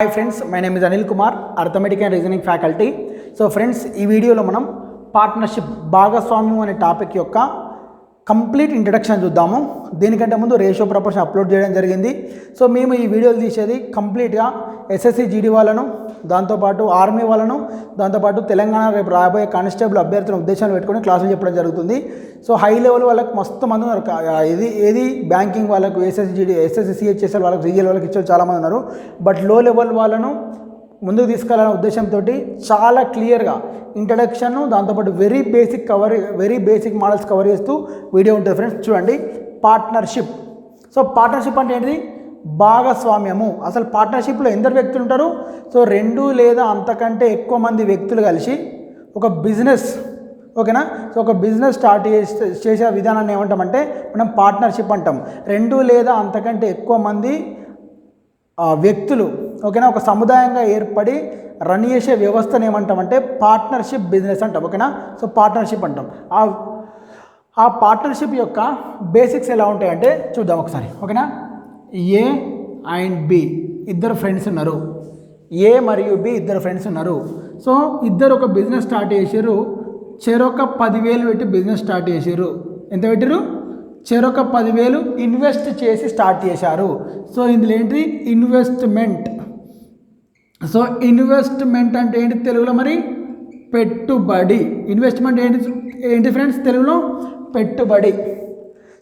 Hi friends, my name is Anil Kumar, Arithmetic and Reasoning faculty. So friends, ఈ వీడియోలో మనం partnership భాగస్వామ్యం అనే టాపిక్ యొక్క కంప్లీట్ ఇంట్రడక్షన్ చూద్దాము. దీనికంటే ముందు రేషియో ప్రపోర్షన్ అప్లోడ్ చేయడం జరిగింది. సో మేము ఈ వీడియోలు తీసేది కంప్లీట్గా ఎస్ఎస్సి జీడీ వాళ్ళను, దాంతోపాటు ఆర్మీ వాళ్ళను, దాంతోపాటు తెలంగాణ రేపు రాబోయే కానిస్టేబుల్ అభ్యర్థుల ఉద్దేశాలు పెట్టుకొని క్లాసులు చెప్పడం జరుగుతుంది. సో హై లెవెల్ వాళ్ళకి మస్తు మంది ఉన్నారు. ఏది బ్యాంకింగ్ వాళ్ళకు, ఎస్ఎస్సి సిహెచ్ఎస్ఎల్ వాళ్ళకి, సిజిఎల్ వాళ్ళకి ఇచ్చే చాలామంది ఉన్నారు. బట్ లో లెవెల్ వాళ్ళను ముందుకు తీసుకెళ్లాలనే ఉద్దేశంతో చాలా క్లియర్గా ఇంట్రడక్షన్, దాంతోపాటు వెరీ బేసిక్ మోడల్స్ కవర్ చేస్తూ వీడియో ఉంటుంది ఫ్రెండ్స్. చూడండి, పార్ట్నర్షిప్. సో పార్ట్నర్షిప్ అంటే ఏంటిది? భాగస్వామ్యము. అసలు పార్ట్నర్షిప్లో ఎందరు వ్యక్తులు ఉంటారు? సో 2 లేదా అంతకంటే ఎక్కువ మంది వ్యక్తులు కలిసి ఒక బిజినెస్, ఓకేనా? సో ఒక బిజినెస్ స్టార్ట్ చేసే విధానాన్ని ఏమంటామంటే మనం పార్ట్నర్షిప్ అంటాం. 2 లేదా అంతకంటే ఎక్కువ మంది వ్యక్తులు, ఓకేనా, ఒక సముదాయంగా ఏర్పడి రన్ చేసే వ్యవస్థను ఏమంటామంటే పార్ట్నర్షిప్ బిజినెస్ అంటాం, ఓకేనా? సో పార్ట్నర్షిప్ అంటాం. ఆ పార్ట్నర్షిప్ యొక్క బేసిక్స్ ఎలా ఉంటాయంటే చూద్దాం ఒకసారి, ఓకేనా? ఏ అండ్ బి ఇద్దరు ఫ్రెండ్స్ ఉన్నారు. ఏ మరియు బి ఇద్దరు ఫ్రెండ్స్ ఉన్నారు. సో ఇద్దరు ఒక బిజినెస్ స్టార్ట్ చేసారు. చెరొక 10,000 పెట్టి బిజినెస్ స్టార్ట్ చేసారు. ఎంత పెట్టారు? చెరొక 10,000 ఇన్వెస్ట్ చేసి స్టార్ట్ చేశారు. సో ఇందులో ఏంటి? ఇన్వెస్ట్మెంట్. సో ఇన్వెస్ట్మెంట్ అంటే ఏంటి తెలుగులో? మరి పెట్టుబడి. ఇన్వెస్ట్మెంట్ ఏంటి ఫ్రెండ్స్ తెలుగులో? పెట్టుబడి.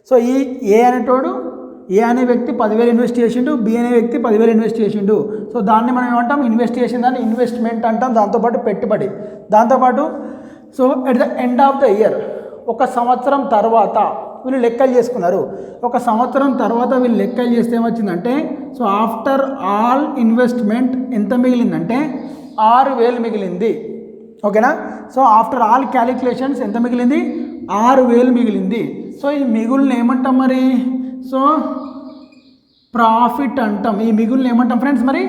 సో ఈ ఏ అనే వ్యక్తి 10,000 ఇన్వెస్ట్ చేసిండు, బి అనే వ్యక్తి 10,000 ఇన్వెస్ట్ చేసిండు. సో దాన్ని మనం ఏమంటాం? ఇన్వెస్ట్ చేసిన దాన్ని ఇన్వెస్ట్మెంట్ అంటాం. దాంతోపాటు పెట్టుబడి. దాంతోపాటు so at the end of the year, ఒక సంవత్సరం తర్వాత వీళ్ళు లెక్కలు చేసుకున్నారు. ఒక సంవత్సరం తర్వాత వీళ్ళు లెక్కలు చేస్తే ఏమొచ్చిందంటే, సో ఆఫ్టర్ ఆల్ ఇన్వెస్ట్మెంట్ ఎంత మిగిలిందంటే 6,000 మిగిలింది, ఓకేనా? సో ఆఫ్టర్ ఆల్ క్యాలిక్యులేషన్స్ ఎంత మిగిలింది? 6,000 మిగిలింది. సో ఈ మిగులుని ఏమంటాం మరి? సో ప్రాఫిట్ అంటాం. ఈ మిగులుని ఏమంటాం ఫ్రెండ్స్? మరి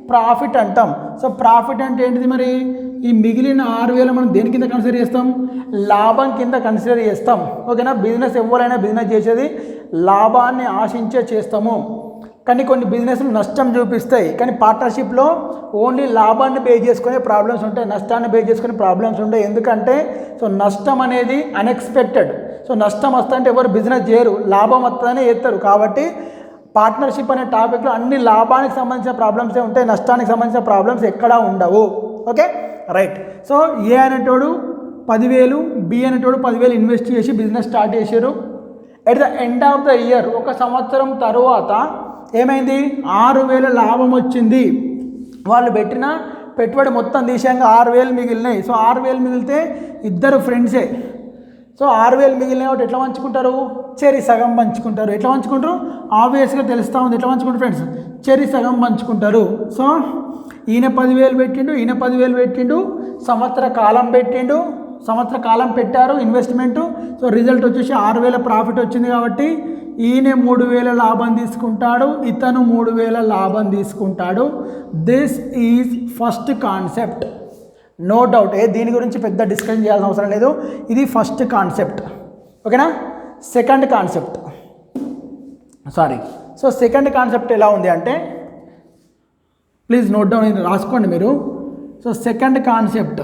ప్రాఫిట్ అంటాం. సో ప్రాఫిట్ అంటే ఏంటిది మరి? ఈ మిగిలిన 6,000 మనం దేని కింద కన్సిడర్ చేస్తాం? లాభం కింద కన్సిడర్ చేస్తాం, ఓకేనా? బిజినెస్ ఎవరైనా బిజినెస్ చేసేది లాభాన్ని ఆశించే చేస్తాము. కానీ కొన్ని బిజినెస్లు నష్టం చూపిస్తాయి. కానీ పార్ట్నర్షిప్లో ఓన్లీ లాభాన్ని బేస్ చేసుకునే ప్రాబ్లమ్స్ ఉంటాయి, నష్టాన్ని బేస్ చేసుకునే ప్రాబ్లమ్స్ ఉంటాయి. ఎందుకంటే సో నష్టం అనేది అన్ఎక్స్పెక్టెడ్. సో నష్టం వస్తుంటే ఎవరు బిజినెస్ చేయరు, లాభం వస్తుందని చేస్తారు. కాబట్టి పార్ట్నర్షిప్ అనే టాపిక్లో అన్ని లాభానికి సంబంధించిన ప్రాబ్లమ్సే ఉంటాయి, నష్టానికి సంబంధించిన ప్రాబ్లమ్స్ ఎక్కడా ఉండవు. Okay, right. సో ఏ అనేటోడు 10,000, బి అనేటోడు 10,000 ఇన్వెస్ట్ చేసి బిజినెస్ స్టార్ట్ చేశారు. At the end of the year, ఒక సంవత్సరం తర్వాత ఏమైంది? 6,000 లాభం వచ్చింది. వాళ్ళు పెట్టిన పెట్టుబడి మొత్తం తీసాక 6,000 మిగిలినాయి. సో 6,000 మిగిలితే ఇద్దరు ఫ్రెండ్సే. సో 6,000 మిగిలిన ఒకటి ఎట్లా పంచుకుంటారు? చెరి సగం పంచుకుంటారు. ఎట్లా పంచుకుంటారు? ఆబ్వియస్గా తెలుస్తూ ఉంది. ఎట్లా పంచుకుంటారు ఫ్రెండ్స్? చెరి సగం పంచుకుంటారు. సో ఈయన 10,000 పెట్టిండు, ఈయన 10,000 పెట్టిండు, సంవత్సర కాలం పెట్టారు ఇన్వెస్ట్మెంటు. సో రిజల్ట్ వచ్చేసి 6,000 ప్రాఫిట్ వచ్చింది. కాబట్టి ఈయన 3,000 లాభం తీసుకుంటాడు, ఇతను 3,000 లాభం తీసుకుంటాడు. This is first concept, no doubt. దీని గురించి పెద్ద డిస్కషన్ చేయాల్సిన అవసరం లేదు. ఇది ఫస్ట్ కాన్సెప్ట్, ఓకేనా? సెకండ్ కాన్సెప్ట్ ఎలా ఉంది అంటే, ప్లీజ్ నోట్ డౌన్, ఇది రాసుకోండి మీరు. సో సెకండ్ కాన్సెప్ట్,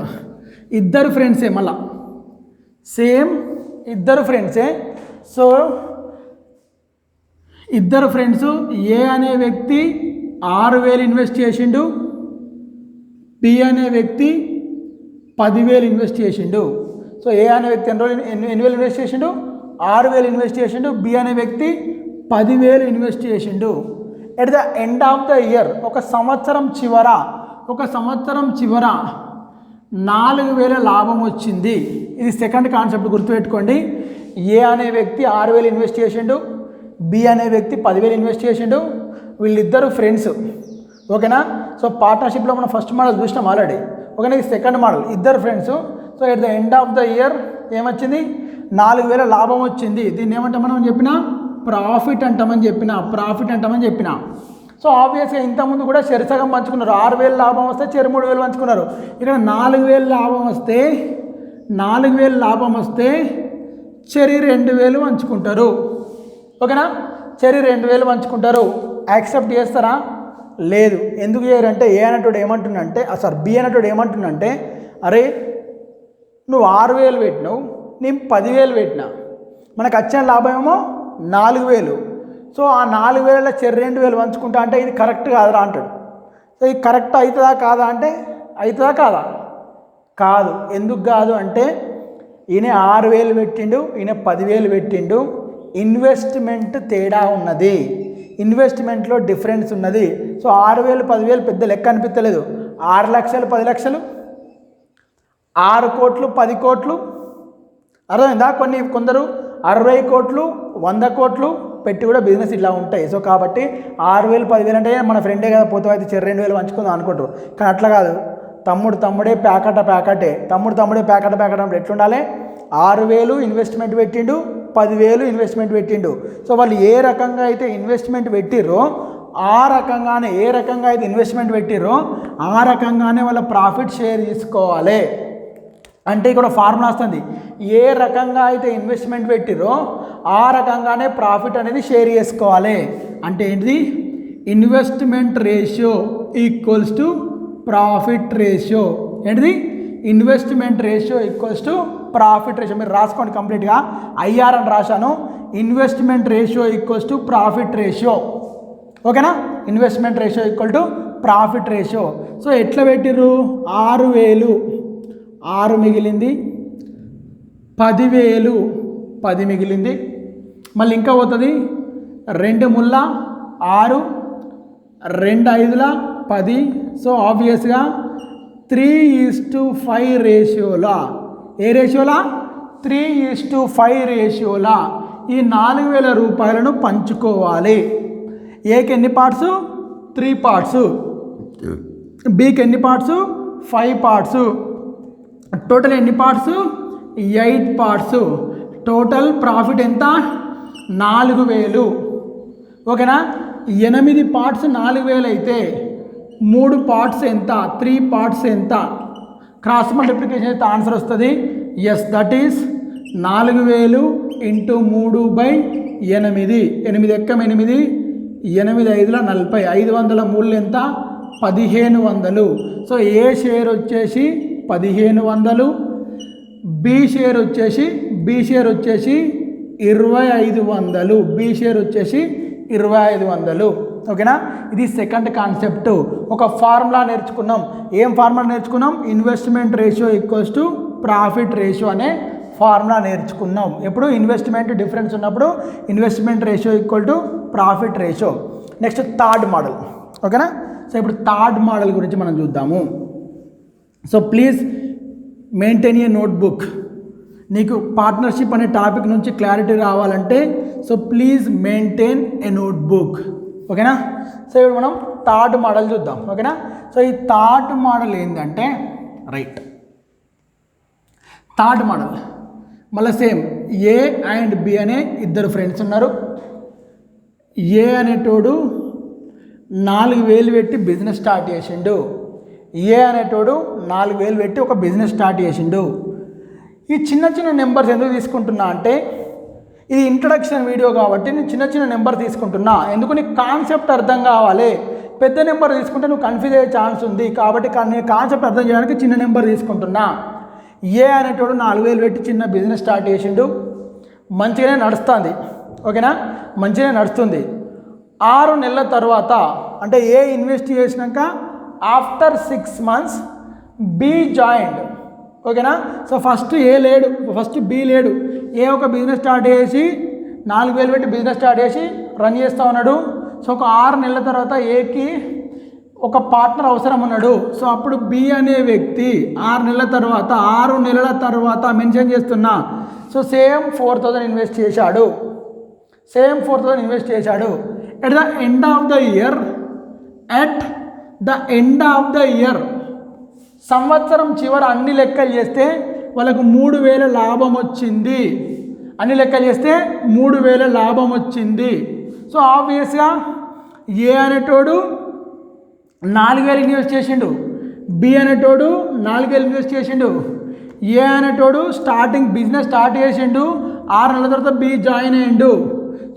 ఇద్దరు ఫ్రెండ్సే, మళ్ళా సేమ్ ఇద్దరు ఫ్రెండ్సే. సో ఇద్దరు ఫ్రెండ్స్, ఏ అనే వ్యక్తి 6,000 ఇన్వెస్ట్ చేసిండు, బి అనే వ్యక్తి 10,000 ఇన్వెస్ట్ చేసిండు. సో ఏ అనే వ్యక్తి ఎన్ని వేలు ఇన్వెస్ట్ చేసిండు? 6,000 ఇన్వెస్ట్ చేసిండు. బి అనే వ్యక్తి 10,000 ఇన్వెస్ట్ చేసిండు. At the end of the year, ఒక సంవత్సరం చివర 4,000 లాభం వచ్చింది. ఇది సెకండ్ కాన్సెప్ట్, గుర్తుపెట్టుకోండి. ఏ అనే వ్యక్తి 6,000 ఇన్వెస్ట్ చేసిండు, బి అనే వ్యక్తి 10,000 ఇన్వెస్ట్ చేసిండు. వీళ్ళిద్దరు ఫ్రెండ్స్, ఓకేనా? సో పార్ట్నర్షిప్లో మనం ఫస్ట్ మోడల్ చూసినాం ఆల్రెడీ, ఓకేనా? ఇది సెకండ్ మోడల్, ఇద్దరు friends. So at the end of the year ఏమొచ్చింది? 4,000 లాభం వచ్చింది. దీన్ని ఏమంటామని చెప్పినా? ప్రాఫిట్ అంటామని చెప్పిన. సో ఆబ్వియస్గా ఇంతకుముందు కూడా చెరి సగం పంచుకున్నారు. 6,000 లాభం వస్తే చెరి 3,000 పంచుకున్నారు. ఇక్కడ 4,000 లాభం వస్తే చెరి 2,000 పంచుకుంటారు, ఓకేనా? చెరి 2,000 పంచుకుంటారు. యాక్సెప్ట్ చేస్తారా? లేదు. ఎందుకు చేయరంటే ఏ అనేటోడు ఏమంటుండంటే బి అనేటోడు ఏమంటుండంటే అరే నువ్వు 6,000 పెట్టినావు, నేను 10,000 పెట్టినా, మనకు వచ్చిన లాభం ఏమో 4,000. సో ఆ 4,000 చెర్రి 2,000 పంచుకుంటా అంటే ఇది కరెక్ట్ కాదురా అంటాడు. సో ఇది కరెక్ట్ అవుతుందా కాదా అంటే అవుతుందా కాదా? కాదు. ఎందుకు కాదు అంటే ఈయన 6,000 పెట్టిండు, ఈయన 10,000 పెట్టిండు. ఇన్వెస్ట్మెంట్ తేడా ఉన్నది, ఇన్వెస్ట్మెంట్లో డిఫరెన్స్ ఉన్నది. సో 6,000 10,000 పెద్ద లెక్క అనిపించలేదు. 6 లక్షలు 10 లక్షలు, 6 కోట్లు 10 కోట్లు, అర్థమైందా? కొందరు 60 కోట్లు 100 కోట్లు పెట్టి కూడా బిజినెస్ ఇలా ఉంటాయి. సో కాబట్టి 6,000 10,000 అంటే మన ఫ్రెండే కదా పోతే అయితే చెర్రి 2,000 పంచుకుందాం అనుకుంటారు. కానీ అట్లా కాదు. తమ్ముడే ప్యాకటే అంటే ఎట్లుండాలి? 6,000 ఇన్వెస్ట్మెంట్ పెట్టిండు, 10,000 ఇన్వెస్ట్మెంట్ పెట్టిండు. సో వాళ్ళు ఏ రకంగా అయితే ఇన్వెస్ట్మెంట్ పెట్టిర్రో ఆ రకంగానే, ఏ రకంగా అయితే ఇన్వెస్ట్మెంట్ పెట్టిర్రో ఆ రకంగానే వాళ్ళ ప్రాఫిట్ షేర్ తీసుకోవాలి. అంటే ఇక్కడ ఫార్ములా వస్తుంది, ఏ రకంగా అయితే ఇన్వెస్ట్మెంట్ పెట్టిర్రో ఆ రకంగానే ప్రాఫిట్ అనేది షేర్ చేసుకోవాలి. అంటే ఏంటిది? Investment ratio equals to profit ratio. ఏంటిది? Investment ratio equals to profit ratio. మీరు రాసుకోండి కంప్లీట్గా. ఐఆర్ అని రాశాను. Investment ratio equals to profit ratio. ఓకేనా? Investment ratio equal to profit ratio. So ఎట్లా పెట్టిర్రు? 6,000 6 మిగిలింది, 10,000 10 మిగిలింది, మళ్ళీ ఇంకా పోతుంది 2 ముళ్ళ 6, 2 5ల 10. సో ఆబ్వియస్గా 3:5 రేషియోలా, ఏ రేషియోలా? 3:5 రేషియోలా ఈ 4,000 రూపాయలను పంచుకోవాలి. ఏకి ఎన్ని పార్ట్స్? 3 పార్ట్స్. బికి ఎన్ని పార్ట్స్? 5 పార్ట్స్. టోటల్ ఎన్ని పార్ట్స్? 8 పార్ట్స్. టోటల్ ప్రాఫిట్ ఎంత? 4,000. ఓకేనా? 8 పార్ట్స్ 4,000 అయితే 3 పార్ట్స్ ఎంత? 3 పార్ట్స్ ఎంత? క్రాస్ మల్టిప్లికేషన్ అయితే ఆన్సర్ వస్తుంది. Yes, that is 4,000 into 3/8. 8 ఎక్కం 8, 8 5ల 40. 500 మూళ్ళు ఎంత? 1,500. సో ఏ షేర్ వచ్చేసి 1,500, బి షేర్ వచ్చేసి 2,500. బి షేర్ వచ్చేసి 2,500. ఓకేనా? ఇది సెకండ్ కాన్సెప్ట్. ఒక ఫార్ములా నేర్చుకున్నాం. ఏం ఫార్ములా నేర్చుకున్నాం? Investment ratio equals to profit ratio అనే ఫార్ములా నేర్చుకున్నాం. ఎప్పుడు ఇన్వెస్ట్మెంట్ డిఫరెన్స్ ఉన్నప్పుడు investment ratio equal to profit ratio. Next third model. ఓకేనా? సో ఇప్పుడు థర్డ్ మోడల్ గురించి మనం చూద్దాము. So please maintain a notebook. నీకు పార్ట్నర్షిప్ అనే టాపిక్ నుంచి క్లారిటీ రావాలంటే so please maintain a notebook. ఓకేనా? సో ఇప్పుడు మనం థర్డ్ మోడల్ చూద్దాం. ఓకేనా? సో ఈ థర్డ్ మోడల్ ఏంటంటే రైట్, థర్డ్ మోడల్ మళ్ళీ సేమ్ ఏ అండ్ బి అనే 2 ఫ్రెండ్స్ ఉన్నారు. ఏ అనేటోడు 4,000 పెట్టి బిజినెస్ స్టార్ట్ చేసిండు. ఏ అనేటోడు 4,000 పెట్టి ఒక బిజినెస్ స్టార్ట్ చేసిండు. ఈ చిన్న చిన్న నెంబర్స్ ఎందుకు తీసుకుంటున్నా అంటే ఇది ఇంట్రడక్షన్ వీడియో కాబట్టి నేను చిన్న చిన్న నెంబర్ తీసుకుంటున్నా. ఎందుకు? నీకు కాన్సెప్ట్ అర్థం కావాలి. పెద్ద నెంబర్ తీసుకుంటే నువ్వు కన్ఫ్యూజ్ అయ్యే ఛాన్స్ ఉంది. కాబట్టి నేను కాన్సెప్ట్ అర్థం చేయడానికి చిన్న నెంబర్ తీసుకుంటున్నా. ఏ అనేటోడు 4,000 పెట్టి చిన్న బిజినెస్ స్టార్ట్ చేసిండు. మంచిగానే నడుస్తుంది. ఓకేనా? మంచిగానే నడుస్తుంది. 6 నెలల తర్వాత అంటే ఏ ఇన్వెస్ట్ చేసినాక ఆఫ్టర్ 6 months బి జాయింట్. ఓకేనా? సో ఫస్ట్ ఏ లేడు, ఫస్ట్ బి లేడు. ఏ ఒక బిజినెస్ స్టార్ట్ చేసి 4,000 పెట్టి బిజినెస్ స్టార్ట్ చేసి రన్ చేస్తూ ఉన్నాడు. సో ఒక 6 నెలల తర్వాత ఏకి ఒక పార్ట్నర్ అవసరం ఉన్నాడు. సో అప్పుడు బి అనే వ్యక్తి 6 నెలల తర్వాత మెన్షన్ చేస్తున్నా. సో సేమ్ 4,000 ఇన్వెస్ట్ చేశాడు. At the end of the year సంవత్సరం చివర అన్ని లెక్కలు చేస్తే వాళ్ళకు 3,000 లాభం వచ్చింది. అన్ని లెక్కలు చేస్తే 3,000 లాభం వచ్చింది. సో ఆబ్వియస్గా ఏ అనేటోడు 4,000 ఇన్వెస్ట్ చేసిండు, బి అనేటోడు 4,000 ఇన్వెస్ట్ చేసిండు. ఏ అనేటోడు బిజినెస్ స్టార్ట్ చేసిండు. 6 నెలల తర్వాత బి జాయిన్ అయ్యిండు.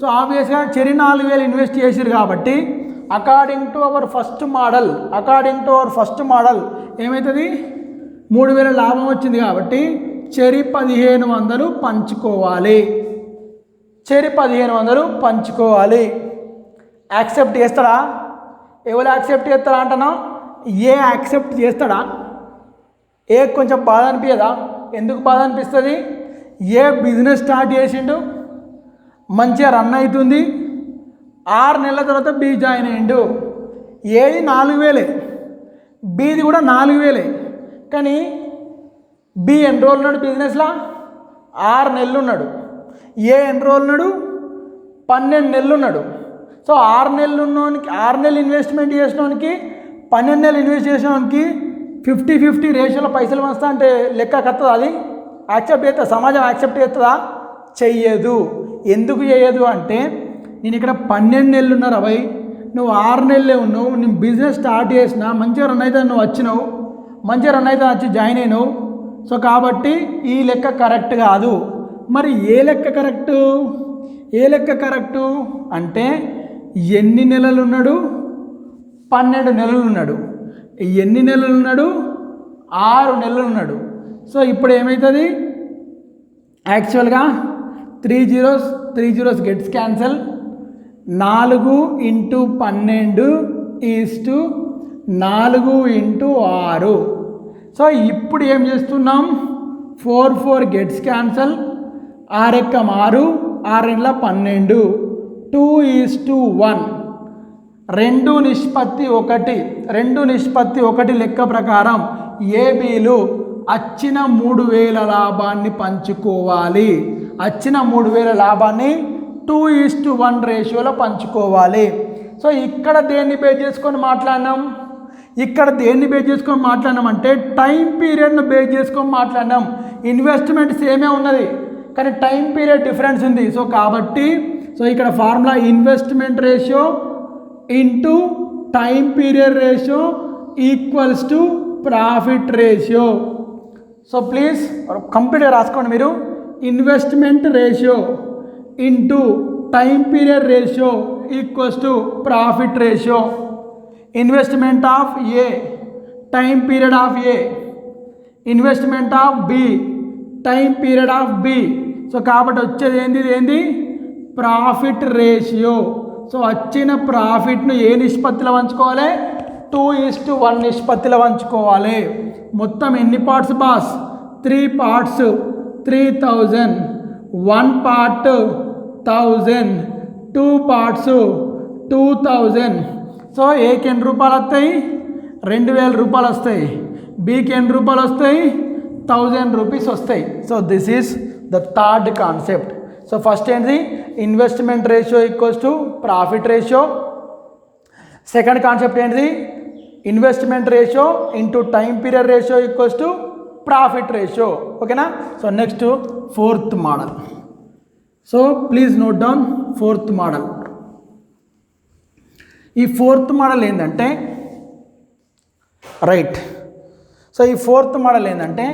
సో ఆబ్వియస్గా చెరి 4,000 ఇన్వెస్ట్ చేసిరు కాబట్టి according to our first model ఏమవుతుంది 3000 లాభం వచ్చింది కాబట్టి చెరి 1500 పంచుకోవాలి. యాక్సెప్ట్ చేస్తాడా? ఎవరు యాక్సెప్ట్ చేస్తాడా అంటున్నా? ఏ యాక్సెప్ట్ చేస్తాడా? ఏ కొంచెం బాధ అనిపించదా? ఎందుకు బాధ అనిపిస్తుంది? ఏ బిజినెస్ స్టార్ట్ చేసిండు, మంచిగా రన్ అవుతుంది, 6 నెలల తర్వాత బి జాయిన్ అయ్యిండు. ఏది 4000, బీది కూడా 4000. కానీ బి ఎన్ని రోజులు ఉన్నాడు బిజినెస్లో? 6 నెలలు ఉన్నాడు. ఏ ఎన్ని రోజులు ఉన్నాడు? 12 నెలలు ఉన్నాడు. సో 6 నెలలు ఉన్నోనికి, 6 నెలలు ఇన్వెస్ట్మెంట్ చేసినోనికి, 12 నెలలు ఇన్వెస్ట్ చేసినోనికి 50-50 రేషియోలో పైసలు వస్తా అంటే లెక్క కత్తదా? అది యాక్సెప్ట్ చేస్తా? సమాజం యాక్సెప్ట్ చేస్తుందా? చెయ్యదు. ఎందుకు చేయదు అంటే, నేను ఇక్కడ 12 నెలలు ఉన్నారు అబ్బాయి, నువ్వు 6 నెలలే ఉన్నావు, నేను బిజినెస్ స్టార్ట్ చేసినా, మంచిగా రన్ అయితే నువ్వు వచ్చినావు, మంచిగా రన్ అయితే వచ్చి జాయిన్ అయినావు. సో కాబట్టి ఈ లెక్క కరెక్ట్ కాదు. మరి ఏ లెక్క కరెక్టు అంటే, ఎన్ని నెలలు ఉన్నాడు? 12 నెలలు ఉన్నాడు. ఎన్ని నెలలు ఉన్నాడు? 6 నెలలు ఉన్నాడు. సో ఇప్పుడు ఏమవుతుంది? యాక్చువల్గా 3 zeros గెట్స్ క్యాన్సల్. 4 × 12 4 × 6. సో ఇప్పుడు ఏం చేస్తున్నాం? 4 గెట్స్ క్యాన్సల్. 6 × 6 6 × 12 2:1. 2:1 లెక్క ప్రకారం ఏబీలు వచ్చిన 3000 లాభాన్ని పంచుకోవాలి. వచ్చిన 3000 లాభాన్ని 2:1 రేషియోలో పంచుకోవాలి. సో ఇక్కడ దేన్ని బేస్ చేసుకొని మాట్లాడినాం? అంటే టైం పీరియడ్ను బేస్ చేసుకొని మాట్లాడినాం. ఇన్వెస్ట్మెంట్ సేమే ఉన్నది కానీ టైం పీరియడ్ డిఫరెన్స్ ఉంది. సో కాబట్టి ఇక్కడ formula investment ratio into time period ratio equals to profit ratio. So please కంప్లీట్గా రాసుకోండి మీరు. Investment ratio into time period ratio equals to profit ratio. Investment of A, time period of A, investment of B, time period of B. So కాబట్టి వచ్చేది ఏంది? Profit ratio. So వచ్చిన ప్రాఫిట్ను ఏ నిష్పత్తిలో పంచుకోవాలి? 2:1 నిష్పత్తిలో పంచుకోవాలి. మొత్తం ఎన్ని parts boss? 3 parts. 3000, 1 part 1000, 2 parts 2000. So ఏకి ఎన్ని రూపాయలు వస్తాయి? 2000 రూపాయలు వస్తాయి. బీకి ఎన్ని రూపాయలు వస్తాయి? 1000 రూపీస్ వస్తాయి. So this is the third concept. So first ఏంటి? Investment ratio equals to profit ratio. Second concept ఏంటిది? Investment ratio into time period ratio equals to profit ratio. ఓకేనా? So next 4th model. So please note down 4th model. ఈ 4th model ఏంటంటే right. So ఈ 4th model ఏంటంటే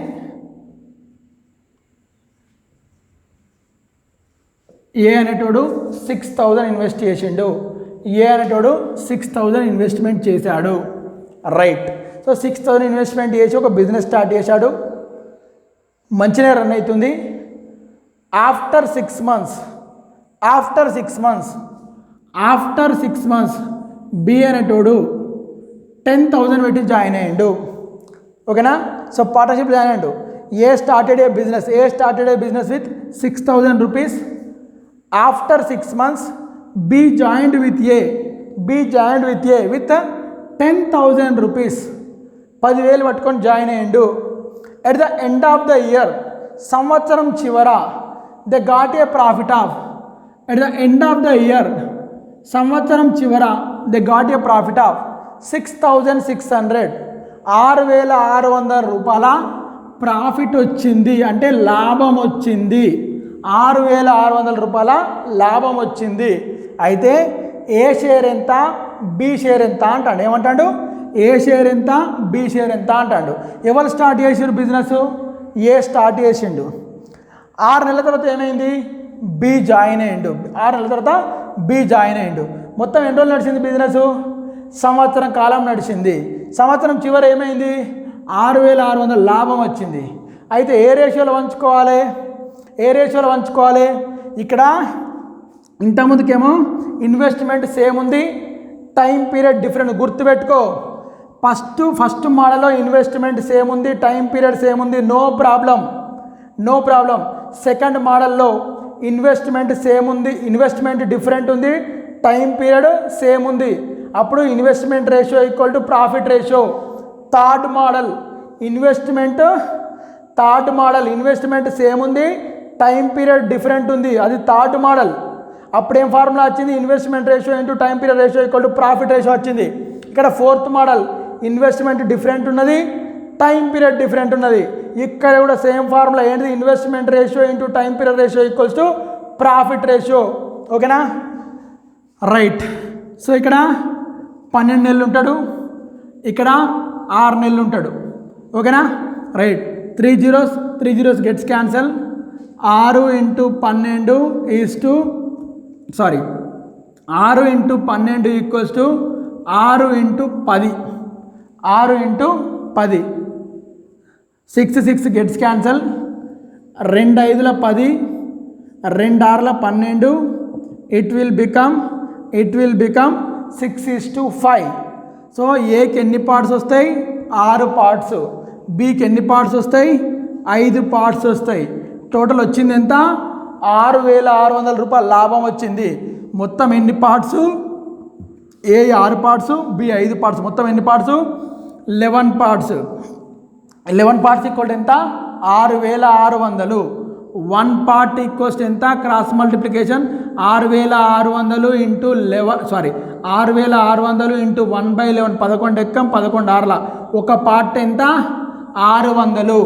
ఏ అనేటోడు 6000 invest చేసిండు. ఏ అనేటోడు 6000 investment చేశాడు. రైట్. సో 6000 ఇన్వెస్ట్మెంట్ చేసి ఒక బిజినెస్ స్టార్ట్ చేశాడు, మంచిగా రన్ అవుతుంది. ఆఫ్టర్ 6 మంత్స్ బి అనేటోడు 10,000 పెట్టి జాయిన్ అయ్యిండు. ఓకేనా? సో పార్ట్నర్షిప్ జాయిన్ అయ్యిండు. A started a business with 6000 rupees. After 6 months, B joined with A with 10,000 rupees. 10,000 పట్టుకొని జాయిన్ అయ్యిండు. At the end of the year, సంవత్సరం చివర they got a profit of. At the end of the year, సంవత్సరం చివర they got a profit of 6,600. 6,600 రూపాయల profit వచ్చింది, అంటే లాభం వచ్చింది. 6,600 రూపాయల లాభం వచ్చింది. అయితే ఏ షేర్ ఎంత, బి షేర్ ఎంత అంటాడు. ఏమంటాడు? ఏ షేర్ ఎంత, బి షేర్ ఎంత అంటాడు. ఎవరు స్టార్ట్ చేసారు బిజినెస్? ఏ స్టార్ట్ చేసిండు. 6 నెలల తర్వాత ఏమైంది? బి జాయిన్ అయ్యిండు. 6 నెలల తర్వాత బి జాయిన్ అయ్యిండు. మొత్తం ఎన్ని రోజులు నడిచింది బిజినెస్? సంవత్సరం కాలం నడిచింది. సంవత్సరం చివరి ఏమైంది? 6,600 లాభం వచ్చింది. అయితే ఏ రేషియోలో వంచుకోవాలి? ఇక్కడ ఇంతకుముందుకేమో ఇన్వెస్ట్మెంట్ సేమ్ ఉంది, టైం పీరియడ్ డిఫరెంట్. గుర్తుపెట్టుకో, ఫస్ట్ మోడల్లో ఇన్వెస్ట్మెంట్ సేమ్ ఉంది, టైం పీరియడ్ సేమ్ ఉంది, నో ప్రాబ్లం. సెకండ్ మోడల్లో ఇన్వెస్ట్మెంట్ సేమ్ ఉంది, ఇన్వెస్ట్మెంట్ డిఫరెంట్ ఉంది, టైం పీరియడ్ సేమ్ ఉంది. అప్పుడు investment ratio equal to profit ratio. Third model investment same ఉంది, టైం పీరియడ్ డిఫరెంట్ ఉంది, అది థర్డ్ మోడల్. అప్పుడేం ఫార్ములా వచ్చింది? Investment ratio into time period ratio equal to profit ratio వచ్చింది. ఇక్కడ ఫోర్త్ మోడల్ ఇన్వెస్ట్మెంట్ డిఫరెంట్ ఉన్నది, టైం పీరియడ్ డిఫరెంట్ ఉన్నది. ఇక్కడ కూడా సేమ్ ఫార్ములా ఏంటిది? Investment ratio into time period ratio equals to profit ratio. ఓకేనా? రైట్. సో ఇక్కడ 12 నెలలు ఉంటాడు, ఇక్కడ 6 నెలలు ఉంటాడు. ఓకేనా? Right. 3 zeros gets cancel. 6 × 12 is to 6 × 12 equals to 6 × 10. 6 × 10. 6 gets cancel. 2 5 10, 2 6 12. It will become 6:5. So ఏకి ఎన్ని పార్ట్స్ వస్తాయి? 6 పార్ట్స్. బికి ఎన్ని పార్ట్స్ వస్తాయి? 5 పార్ట్స్ వస్తాయి. టోటల్ వచ్చింది ఎంత? 6,600 రూపాయలు లాభం వచ్చింది. మొత్తం ఎన్ని పార్ట్స్? ఏ 6 పార్ట్స్, బి 5 పార్ట్స్. మొత్తం ఎన్ని పార్ట్స్? 11 పార్ట్స్. 11 పార్ట్స్ ఈక్వల్ ఎంత? 6,600. 1 పార్ట్ ఈక్వల్స్ ఎంత? Cross multiplication 6,600 into 6,600 into 1/11. 11 ఎక్కం 11 6ల. ఒక పార్ట్ ఎంత? 600.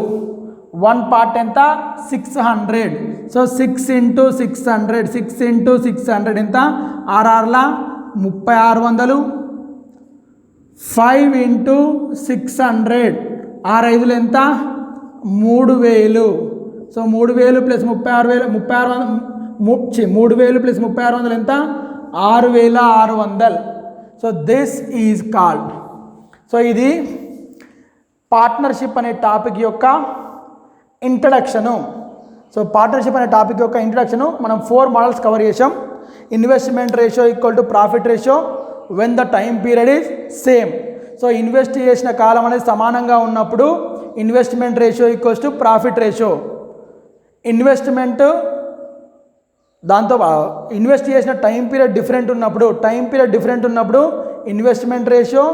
1 పార్ట్ ఎంత? 600. సో 6 × 600. 6 × 600 ఎంత? 6 6ల 3600. 5 × 600. 6 5లు ఎంత? 3000. సో 3000 ప్లస్ 36,000 3000 ప్లస్ 3600 ఎంత? 6,600. So this is called. So ఇది పార్ట్నర్షిప్ అనే టాపిక్ యొక్క ఇంట్రడక్షను. సో పార్ట్నర్షిప్ అనే టాపిక్ యొక్క ఇంట్రడక్షను మనం 4 మోడల్స్ కవర్ చేసాం. Investment ratio equal to profit ratio when the time period is same. So invest చేసిన కాలం అనేది సమానంగా ఉన్నప్పుడు investment ratio equals to profit ratio. Invest చేసిన టైం పీరియడ్ డిఫరెంట్ ఉన్నప్పుడు investment ratio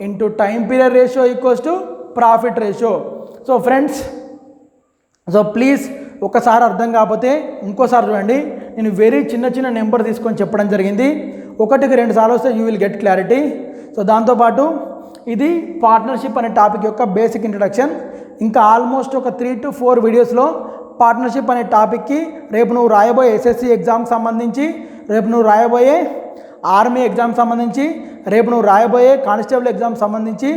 into time period ratio equals to profit ratio. So friends, so please ఒకసారి అర్థం కాకపోతే ఇంకోసారి చూడండి. నేను వెరీ చిన్న నెంబర్ తీసుకొని చెప్పడం జరిగింది. 1కి 2 సార్లు వస్తే you will get clarity. So దాంతోపాటు ఇది పార్ట్నర్షిప్ అనే టాపిక్ యొక్క బేసిక్ ఇంట్రడక్షన్. ఇంకా ఆల్మోస్ట్ ఒక 3 to 4 వీడియోస్లో పార్ట్నర్షిప్ అనే టాపిక్కి రేపు నువ్వు రాయబోయే ఎస్ఎస్సి ఎగ్జామ్కి సంబంధించి, రేపు నువ్వు రాయబోయే ఆర్మీ ఎగ్జామ్ సంబంధించి, రేపు నువ్వు రాయబోయే కానిస్టేబుల్ ఎగ్జామ్ సంబంధించి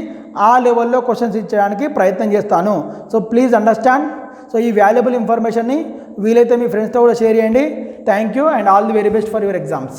ఆ లెవెల్లో క్వశ్చన్స్ ఇచ్చేయడానికి ప్రయత్నం చేస్తాను. So please understand. సో ఈ వాల్యుబుల్ ఇన్ఫర్మేషన్ని వీలైతే మీ ఫ్రెండ్స్తో కూడా షేర్ చేయండి. Thank you and all the very best for your exams.